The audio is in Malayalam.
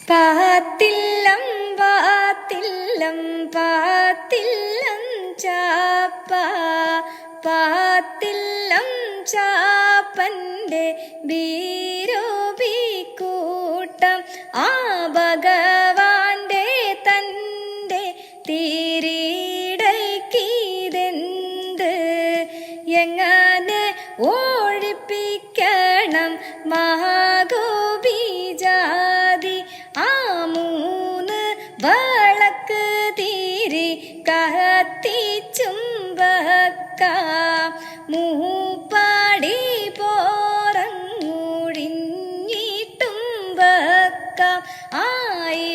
പാത്തില്ലം പാത്തില്ലം പാത്തില്ലം ചാപ്പ പാത്തില്ലം ചാപ്പൻ്റെ ബീരോബിക്കൂട്ടം ആ ഭഗവാന്റെ തൻ്റെ തിരിടയ്ക്കിതെന്ത് എങ്ങനെ ഒഴിപ്പിക്കണം മഹാഗോപിജാതി ആ മൂന്ന് വളക്ക് തിരി കത്തിച്ചുംബക്കാം മൂപ്പാടി പോറങ്ങുഴിഞ്ഞിട്ടും വെക്കാം ആയി